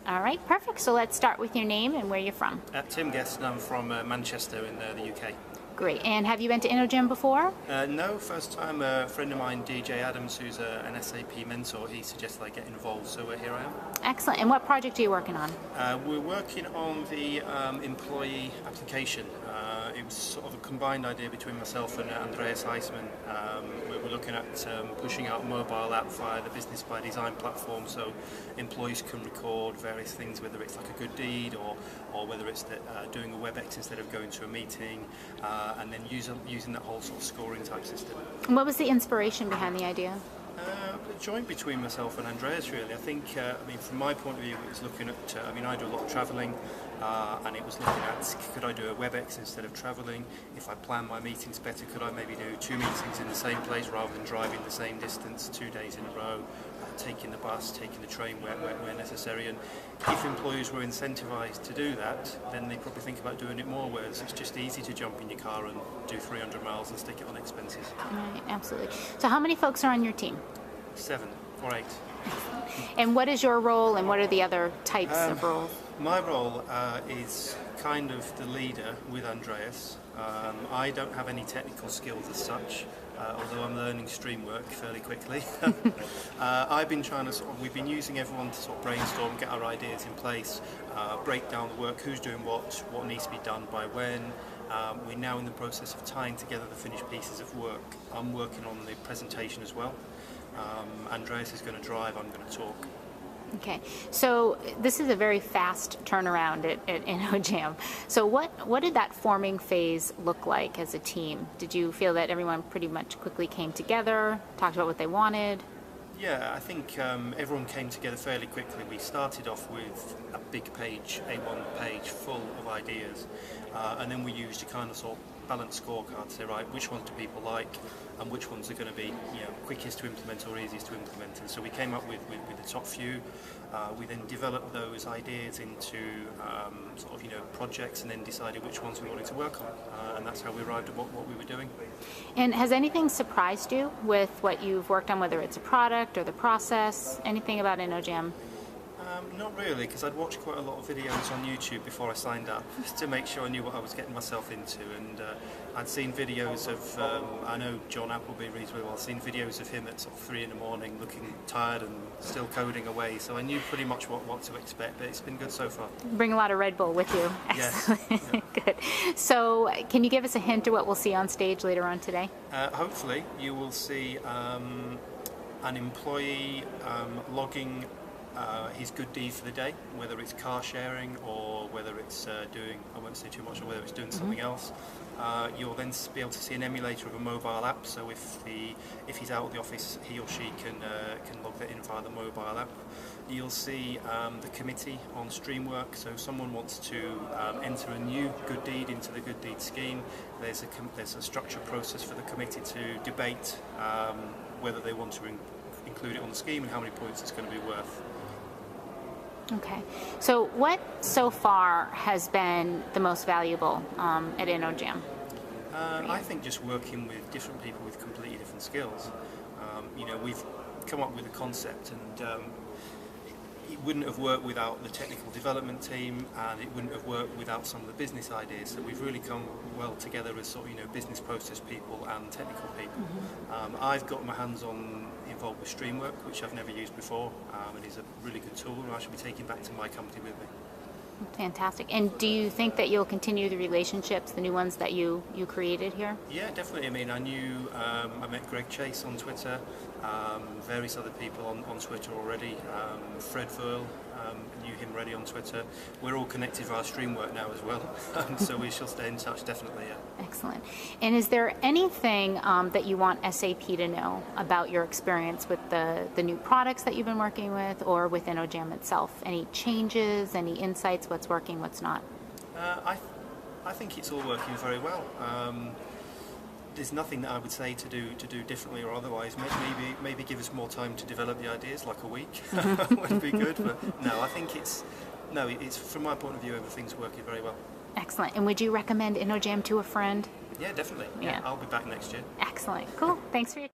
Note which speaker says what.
Speaker 1: All right, perfect. So let's start with your name and where you're from.
Speaker 2: Tim Guest, and I'm from Manchester in the UK.
Speaker 1: Great. And have you been to InnoJam before?
Speaker 2: No, first time. A friend of mine, DJ Adams, who's an SAP mentor, he suggested I get involved, so here I am.
Speaker 1: Excellent. And what project are you working on?
Speaker 2: We're working on the employee application. It was sort of a combined idea between myself and Andreas Eisman. We're looking at pushing out a mobile app via the Business by Design platform, so employees can record various things, whether it's like a good deed or whether it's doing a WebEx instead of going to a meeting, and then using that whole sort of scoring type system.
Speaker 1: And what was the inspiration behind the idea?
Speaker 2: A joint between myself and Andreas, really. I think, from my point of view, it was looking at, I do a lot of travelling, and it was looking at, could I do a WebEx instead of travelling? If I plan my meetings better, could I maybe do 2 meetings in the same place rather than driving the same distance 2 days in a row, taking the bus, taking the train where necessary? And if employees were incentivised to do that, then they probably think about doing it more, whereas it's just easy to jump in your car and do 300 miles and stick it on expenses.
Speaker 1: Right, absolutely. So how many folks are on your team?
Speaker 2: 7 or 8.
Speaker 1: And what is your role and what are the other types of roles?
Speaker 2: My role is kind of the leader with Andreas. I don't have any technical skills as such, although I'm learning Streamwork fairly quickly. I've been trying to we've been using everyone to sort of brainstorm, get our ideas in place, break down the work, who's doing what needs to be done by when. We're now in the process of tying together the finished pieces of work. I'm working on the presentation as well. Andreas is going to drive, I'm going to talk.
Speaker 1: Okay, so this is a very fast turnaround at InnoJam. So what did that forming phase look like as a team? Did you feel that everyone pretty much quickly came together, talked about what they wanted?
Speaker 2: Yeah, I think everyone came together fairly quickly. We started off with a big page, A1 page, full of ideas, and then we used a kind of sort of balanced scorecard to say, right, which ones do people like, and which ones are going to be quickest to implement or easiest to implement. And so we came up with the top few. We then developed those ideas into projects, and then decided which ones we wanted to work on, and that's how we arrived at what we were doing.
Speaker 1: And has anything surprised you with what you've worked on, whether it's a product or the process? Anything about InnoJam?
Speaker 2: Not really, because I'd watched quite a lot of videos on YouTube before I signed up, just to make sure I knew what I was getting myself into. And I'd seen videos of, I know John Appleby reasonably well, I've seen videos of him at sort of 3 in the morning looking tired and still coding away, so I knew pretty much what to expect, but it's been good so far.
Speaker 1: Bring a lot of Red Bull with you.
Speaker 2: Yes.
Speaker 1: Yeah. Good. So can you give us a hint of what we'll see on stage later on today?
Speaker 2: Hopefully you will see an employee logging his good deed for the day, whether it's car sharing or whether it's doing, I won't say too much, or whether it's doing something else. You'll then be able to see an emulator of a mobile app, so if he's out of the office, he or she can log that in via the mobile app. You'll see the committee on Streamwork, so if someone wants to enter a new good deed into the good deed scheme, there's a structured process for the committee to debate whether they want to include it on the scheme and how many points it's going to be worth.
Speaker 1: Okay, so what so far has been the most valuable at InnoJam?
Speaker 2: I think just working with different people with completely different skills. We've come up with a concept, and it wouldn't have worked without the technical development team, and it wouldn't have worked without some of the business ideas. So we've really come well together as sort of business process people and technical people. I've got my hands involved with Streamwork, which I've never used before. It is a really good tool, and I should be taking back to my company with me.
Speaker 1: Fantastic. And do you think that you'll continue the relationships, the new ones that you created here?
Speaker 2: Yeah, definitely. I met Greg Chase on Twitter, various other people on Twitter already. Fred Verl, knew him already on Twitter. We're all connected via Streamwork now as well, so we shall stay in touch, definitely, yeah.
Speaker 1: Excellent. And is there anything that you want SAP to know about your experience with the new products that you've been working with, or with InnoJam itself? Any changes, any insights, what's working, what's not?
Speaker 2: I think it's all working very well. There's nothing that I would say to do differently or otherwise. Maybe give us more time to develop the ideas, like a week would be good. But no, I think it's from my point of view, everything's working very well.
Speaker 1: Excellent. And would you recommend InnoJam to a friend?
Speaker 2: Yeah, definitely.
Speaker 1: Yeah.
Speaker 2: I'll be back next year.
Speaker 1: Excellent. Cool. Thanks for your